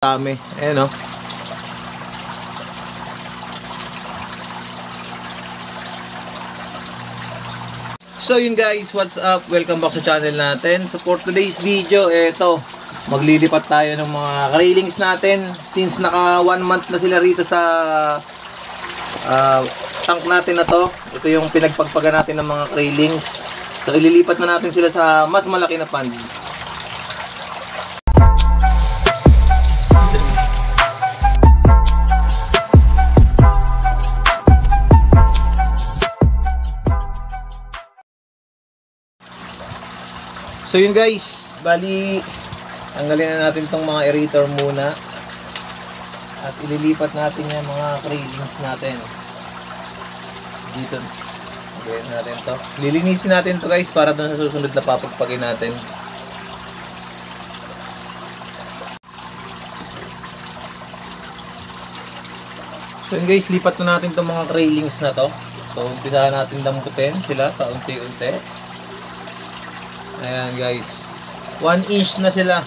Dami. Ayan o. So yun guys, what's up? Welcome back sa channel natin. So for today's video, eto, maglilipat tayo ng mga railings natin. Since naka 1 month na sila rito sa tank natin na to. Ito yung pinagpagpaga natin ng mga railings. So ililipat na natin sila sa mas malaki na pond. So yun guys, bali tanggalin na natin tong mga aerator muna at ililipat natin yung mga railings natin dito. Okay, natin to. Lilinisin natin to guys para doon sa susunod na papagpagin natin. So yun guys, lipat na natin tong mga railings na to. So umpisahan natin damputin sila paunti-unti. Ayan guys, 1 inch na sila.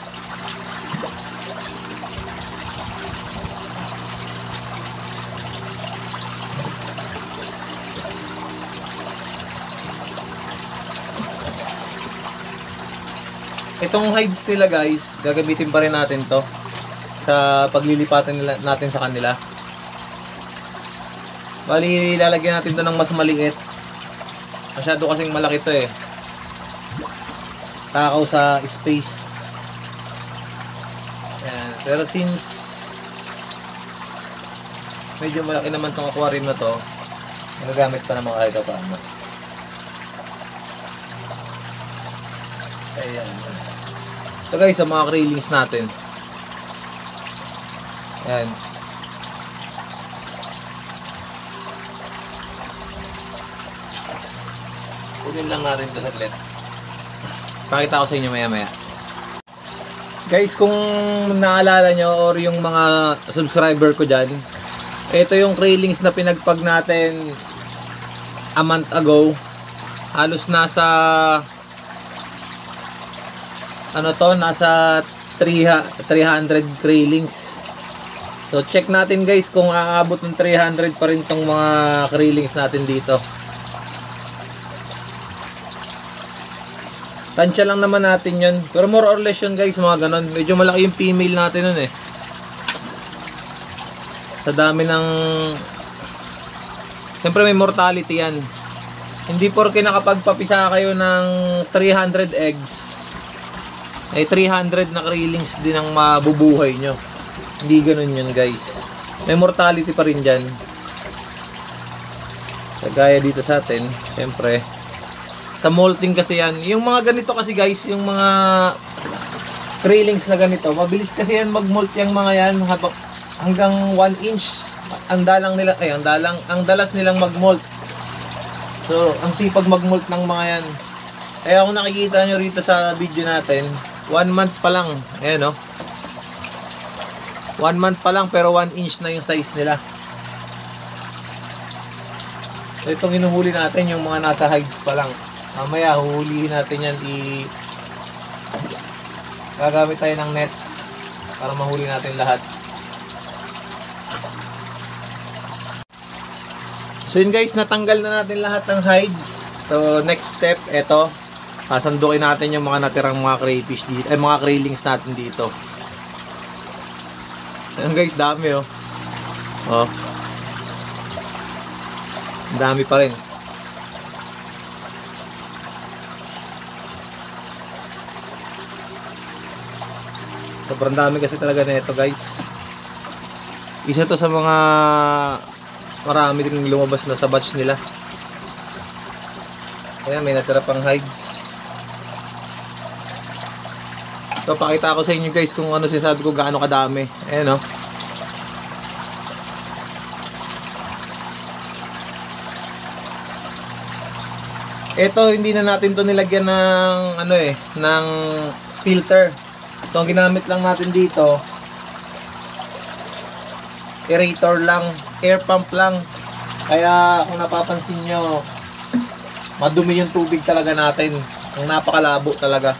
Itong hides nila guys, gagamitin pa rin natin to sa paglilipatan natin sa kanila. Bali, lalagyan natin to ng mas maliit. Masyado kasing malaki to eh. Takaw sa space. Ayan. Pero since medyo malaki naman tong aquarium na to, nagagamit pa naman kahit paano. Ayan. Ito guys, sa mga railings natin. Ayan. Kunin lang natin ito saglit. Pakita ko sa inyo maya maya. Guys, kung naalala nyo or yung mga subscriber ko dyan, ito yung railings na pinagpag natin a month ago. Halos nasa nasa 300 railings. So check natin guys kung aabot ng 300 pa rin tong mga railings natin dito. Tansya lang naman natin yun. Pero more or less yun guys, mga ganon. Medyo malaki yung female natin nun eh. Sa dami ng... Siyempre may mortality yan. Hindi porke nakapagpapisa kayo ng 300 eggs, ay 300 na railings din ang mabubuhay nyo. Hindi ganon yun guys. May mortality pa rin dyan. Kagaya dito sa atin, siyempre sa molting kasi yan. Yung mga ganito kasi guys, yung mga railings na ganito, mabilis kasi yan mag-molt yung mga yan hanggang 1 inch. Ang dalang nila, ang dalas nilang mag-molt. So, ang sipag mag-molt ng mga yan. Kaya kung nakikita nyo rito sa video natin, 1 month pa lang. Ayan o. 1 month pa lang pero 1 inch na yung size nila. So, itong inuhuli natin yung mga nasa hides pa lang. Mamaya huhulihin natin yan, gagamit tayo ng net para mahuli natin lahat. So yun guys, natanggal na natin lahat ng hides. So next step, eto, sasandukin natin yung mga natirang mga crayfish dito, ay mga railings natin dito. Ayan guys, dami oh. Oh. Dami pa rin. Sobrang dami kasi talaga nito guys. Isa to sa mga marami din lumabas na sa batch nila. Ayan, may natira pang hides. So pakita ko sa inyo guys kung ano sinasabi ko, gaano kadami. Ayan o. Ito hindi na natin to nilagyan ng ng filter. So, ang ginamit lang natin dito, aerator lang, air pump lang. Kaya, kung napapansin nyo, madumi yung tubig talaga natin. Ang napakalabo talaga.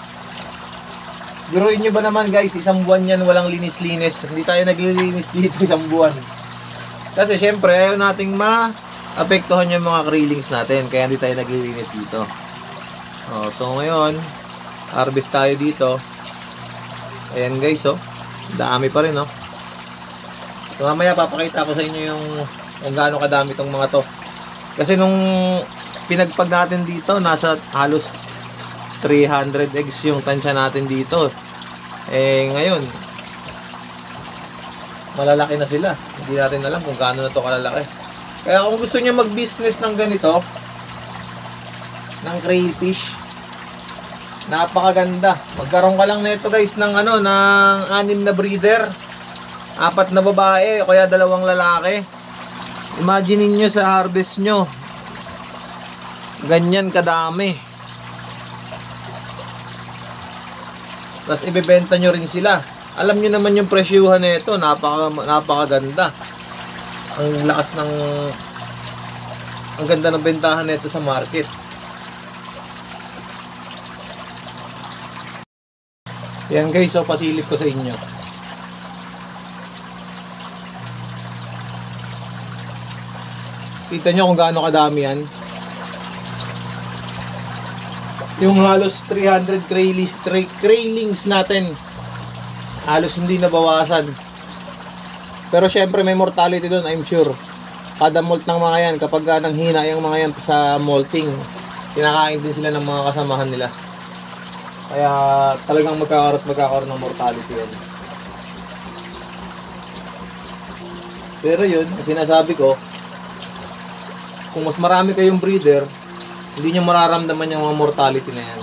Biruin nyo ba naman guys, isang buwan yan walang linis-linis. Hindi tayo naglilinis dito isang buwan. Kasi syempre, ayaw nating ma-apektuhan yung mga krillings natin. Kaya hindi tayo naglilinis dito. So ngayon, harvest tayo dito. Ayan guys, dami pa rin, So mamaya papakita ko sa inyo yung kung gaano kadami tong mga to. Kasi nung pinagpag natin dito, nasa halos 300 eggs yung tansya natin dito. Ngayon, malalaki na sila. Hindi natin alam kung gaano na to kalalaki. Kaya kung gusto niyo mag-business ng ganito, ng crayfish, napakaganda. Magkaroon ka lang nito guys ng ng 6 na breeder. 4 na babae o kaya 2 lalaki. Imagine niyo sa harvest nyo, ganyan kadami. Tapos ibebenta nyo rin sila. Alam nyo naman yung presyuhan nito, napakaganda. Ang lakas ng ang ganda ng bentahan nito sa market. Yan guys, pasilip ko sa inyo. Kita nyo kung gaano kadami yan. Yung halos 300 craylings natin, halos hindi nabawasan. Pero syempre may mortality doon, I'm sure. Kada molt ng mga yan, kapag nanghina yung mga yan sa molting, kinakain din sila ng mga kasamahan nila. Kaya talagang magkakaroon ng mortality yan. Pero yun, sinasabi ko, kung mas marami kayong breeder, hindi nyo mararamdaman yung mga mortality na yan.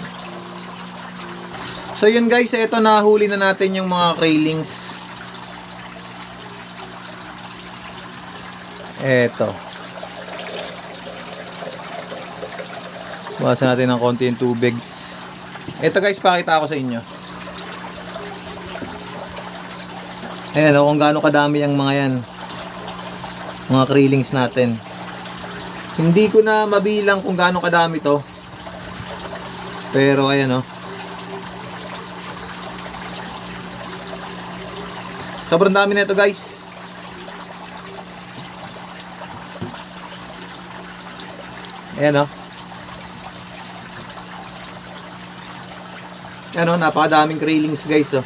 So yun guys, ito nahuli na natin yung mga craylings. Eto. Bawasan natin ng konti yung tubig. Ito guys, pakita ko sa inyo. Ayan kung gaano kadami yung mga yan. Mga craylings natin. Hindi ko na mabilang kung gaano kadami to. Pero ayan sobrang dami na ito guys. Ayan Ayan napakadaming craylings guys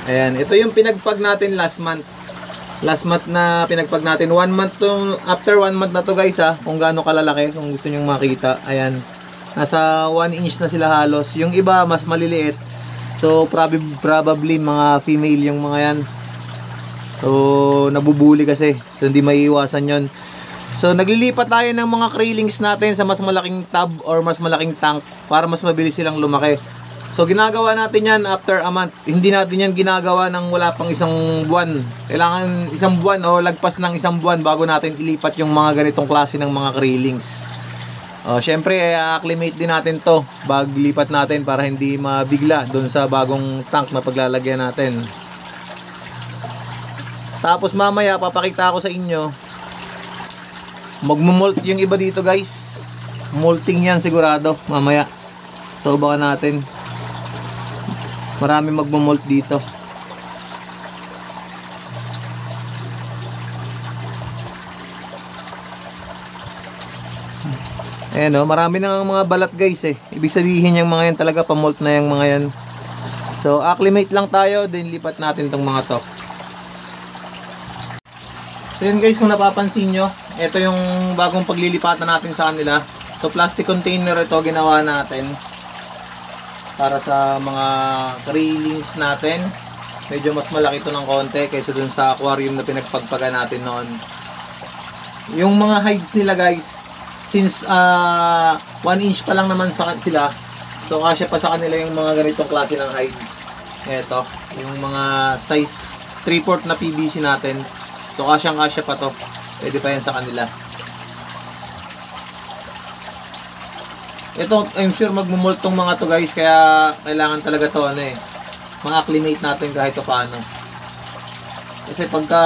Ayan, ito yung pinagpag natin last month. Last month na pinagpag natin. 1 month to, after 1 month na to guys kung gaano kalalaki, kung gusto nyo makita. Ayan, nasa 1 inch na sila halos. Yung iba mas maliliit. So probably mga female yung mga yan. So nabubuli kasi. So hindi maiiwasan yon. So naglilipat tayo ng mga craylings natin sa mas malaking tub or mas malaking tank para mas mabilis silang lumaki. So ginagawa natin yan after a month. Hindi natin yan ginagawa ng wala pang 1 buwan. Kailangan 1 buwan o lagpas ng 1 buwan bago natin ilipat yung mga ganitong klase ng mga craylings. Syempre acclimate din natin to bago lipat natin para hindi mabigla doon sa bagong tank na paglalagyan natin. Tapos mamaya papakita ko sa inyo, magmumolt yung iba dito guys. Molting yan sigurado mamaya. So baka natin marami magmumolt dito. Ayan marami na mga balat guys Ibig sabihin yung mga yan talaga pamolt na yung mga yan. So acclimate lang tayo, then lipat natin tong mga to. So yun guys, kung napapansin nyo, ito yung bagong paglilipatan natin sa kanila. So plastic container ito ginawa natin para sa mga craylings natin. Medyo mas malaki ito ng konti kaysa dun sa aquarium na pinagpagpaga natin noon. Yung mga hides nila guys, since 1 inch pa lang naman sila, so kasya pa sa kanila yung mga ganitong klase ng hides. Ito, yung mga size 3/4 na PVC natin. So kasyang-kasya pa to. Pwede pa yan sa kanila. Ito, I'm sure magmumolt tong mga to guys, kaya kailangan talaga to ma-acclimate natin kahit paano. Kasi pagka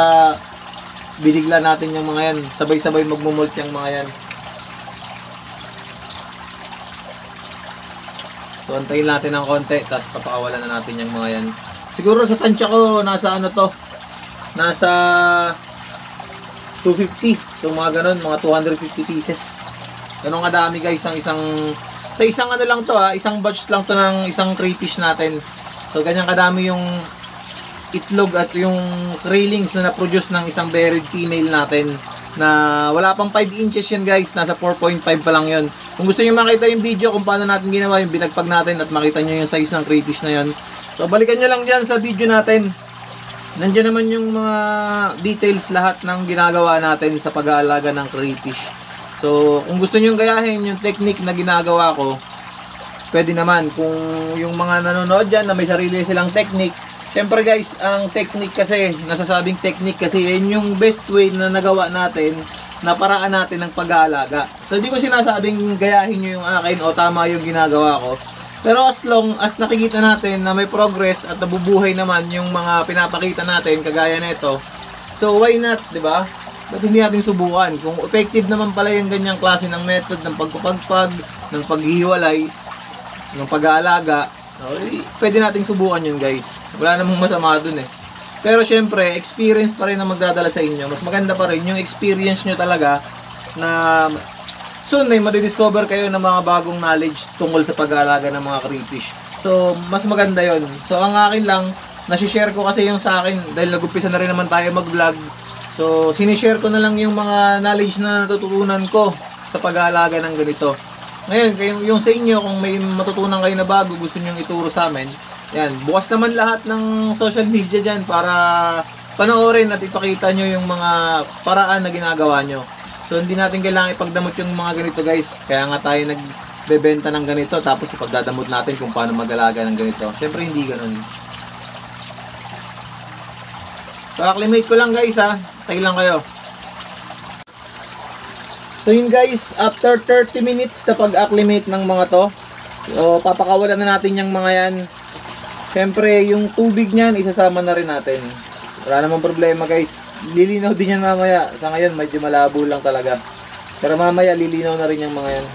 binigla natin yung mga yan, sabay-sabay magmumolt yung mga yan. So antayin natin ng konti, tapos papakawalan na natin yung mga yan. Siguro sa tansya ko, nasa ano to, nasa 250. So mga ganon, mga 250 pieces. Ganun kadami guys, sa isang ano lang to isang batch lang to ng isang crayfish natin. So ganyan kadami yung itlog at yung railings na na-produce ng isang buried female natin. Na wala pang 5 inches yan guys, nasa 4.5 pa lang yun. Kung gusto niyo makita yung video kung paano natin ginawa yung binagpag natin at makita niyo yung size ng crayfish na yun, so balikan nyo lang dyan sa video natin. Nandiyan naman yung mga details lahat ng ginagawa natin sa pag-aalaga ng crayfish. So kung gusto niyo gayahin yung technique na ginagawa ko, pwede naman. Kung yung mga nanonood dyan na may sarili silang technique, siyempre guys, ang technique kasi, nasasabing technique kasi, yun yung best way na nagawa natin, na paraan natin ng pag-aalaga. So, hindi ko sinasabing gayahin nyo yung akin o tama yung ginagawa ko. Pero as long as nakikita natin na may progress at nabubuhay naman yung mga pinapakita natin, kagaya nito, so why not, di ba? Ba't hindi natin subukan? Kung effective naman pala yung ganyang klase ng method ng pagpapagpag, ng paghihiwalay, ng pag-aalaga, pwede nating subukan yun guys. Wala namang masama dun eh. Pero syempre, experience pa rin ang magdadala sa inyo. Mas maganda pa rin yung experience nyo talaga na soon may madidiscover kayo ng mga bagong knowledge tungkol sa pag-aalaga ng mga crayfish. So, mas maganda yon. So, ang akin lang, nasishare ko kasi yung sa akin dahil nag-umpisa na rin naman tayo mag-vlog. So, sinishare ko na lang yung mga knowledge na natutunan ko sa pag-aalaga ng ganito. Ngayon, yung sa inyo, kung may matutunan kayo na bago, gusto nyo ituro sa amin, yan, bukas naman lahat ng social media dyan para panoorin at ipakita nyo yung mga paraan na ginagawa nyo. So, hindi natin kailangan ipagdamot yung mga ganito guys. Kaya nga tayo nagbebenta ng ganito, tapos ipagdadamot natin kung paano mag-alaga ng ganito. Siyempre, hindi ganun. So, acclimate ko lang guys Tayo lang kayo. So yun guys, after 30 minutes na pag-acclimate ng mga to, so papakawalan na natin yung mga yan. Siyempre yung tubig niyan isasama na rin natin. Wala namang problema guys, lilinaw din yan mamaya. Sa ngayon medyo malabo lang talaga, pero mamaya lilinaw na rin yung mga yan.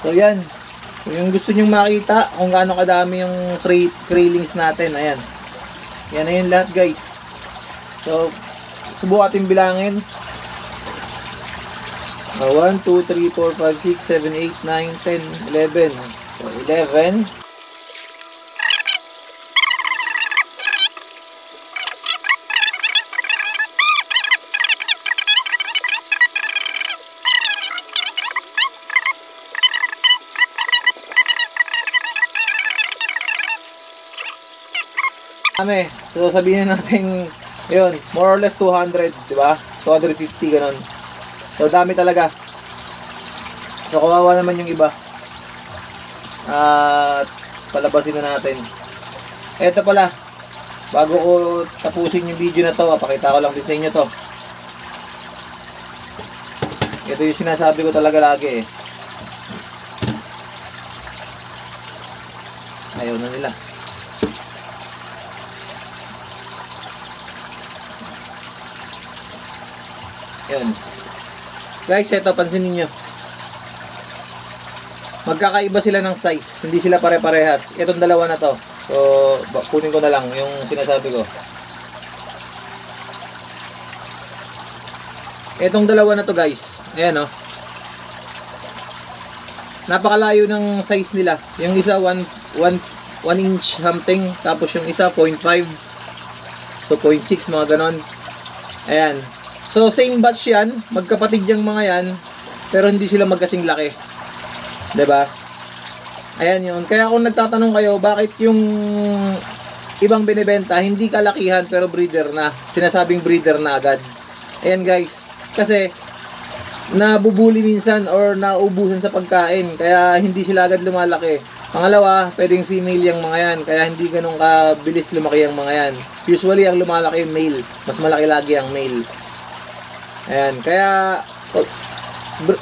So yan, yung gusto nyong makita kung gaano kadami yung railings natin, ayan. Yan na yun lahat guys. So subukan natin bilangin. 1, 2, 3, 4, 5, 6, 7, 8, 9, 10, 11. So, 11. So, sabihin natin yun, more or less 200, di ba? 250 ganun. So dami talaga. So kawawa naman yung iba. At palabasin na natin. Eto pala, bago ko tapusin yung video na to, pakita ko lang din sa inyo to. Ito yung sinasabi ko talaga lagi eh. Ayaw na nila. Yun. Guys, ito, pansinin nyo. Magkakaiba sila ng size. Hindi sila pare-parehas. Itong dalawa na to. So, kunin ko na lang yung sinasabi ko. Itong dalawa na to guys. Ayan o. Napakalayo ng size nila. Yung isa 1 inch something. Tapos yung isa 0.5. So, 0.6 mga ganon. Ayan. So, same batch yan. Magkapatid yung mga yan. Pero hindi sila magkasing laki. Diba? Ayan yun. Kaya kung nagtatanong kayo, bakit yung ibang binibenta, hindi kalakihan pero breeder na. Sinasabing breeder na agad. Ayan guys. Kasi, nabubuli minsan or naubusan sa pagkain. Kaya hindi sila agad lumalaki. Pangalawa, pwedeng female yung mga yan. Kaya hindi ganun kabilis lumaki yung mga yan. Usually, ang lumalaki male. Mas malaki lagi ang male. Ayan, kaya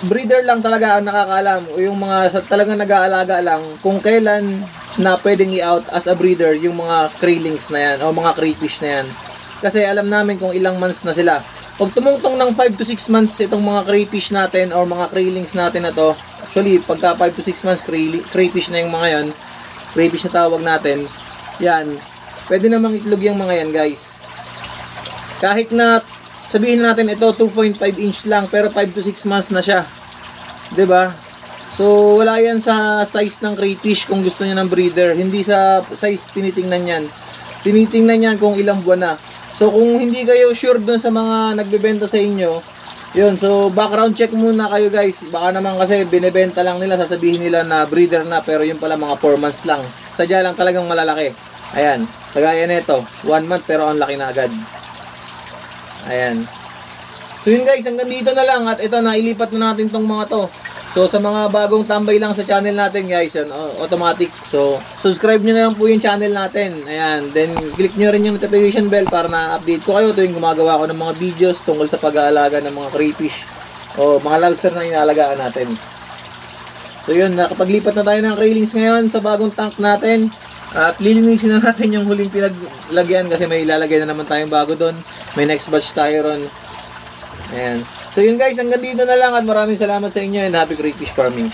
breeder lang talaga ang nakakaalam o yung mga talagang nag-aalaga lang kung kailan na pwedeng i-out as a breeder yung mga railings na yan o mga crayfish na yan. Kasi alam namin kung ilang months na sila. Pag tumungtong ng 5 to 6 months itong mga crayfish natin o mga railings natin na to, Actually, pagka 5 to 6 months, crayfish na yung mga yan. Crayfish na tawag natin. Yan. Pwede namang itlog yung mga yan, guys. Kahit na sabihin natin ito 2.5 inch lang, pero 5 to 6 months na siya. 'Di ba? So, wala yan sa size ng crayfish kung gusto niya ng breeder. Hindi sa size tinitingnan yan. Tinitingnan yan kung ilang buwan na. So, kung hindi kayo sure dun sa mga nagbebenta sa inyo, yun, so background check muna kayo guys. Baka naman kasi binebenta lang nila, sasabihin nila na breeder na, pero yun pala mga 4 months lang. Sadya lang talagang malalaki. Ayan, kagaya nito, 1 month pero ang laki na agad. Ayan. So yun guys, hanggang dito na lang. At ito, nailipat na natin tong mga to. So sa mga bagong tambay lang sa channel natin guys, yun, automatic. So subscribe nyo na lang po yung channel natin. Ayan, then click nyo rin yung notification bell para na-update ko kayo tuwing gumagawa ko ng mga videos tungkol sa pag-aalaga ng mga crayfish o mga lobster na inaalagaan natin. So yun, nakapaglipat na tayo ng railings ngayon sa bagong tank natin. At lilinisin na natin yung huling pinaglagyan kasi may ilalagay na naman tayong bago doon. May next batch tayo ron. Ayan. So yun guys, hanggang dito na lang at maraming salamat sa inyo and happy crayfish farming.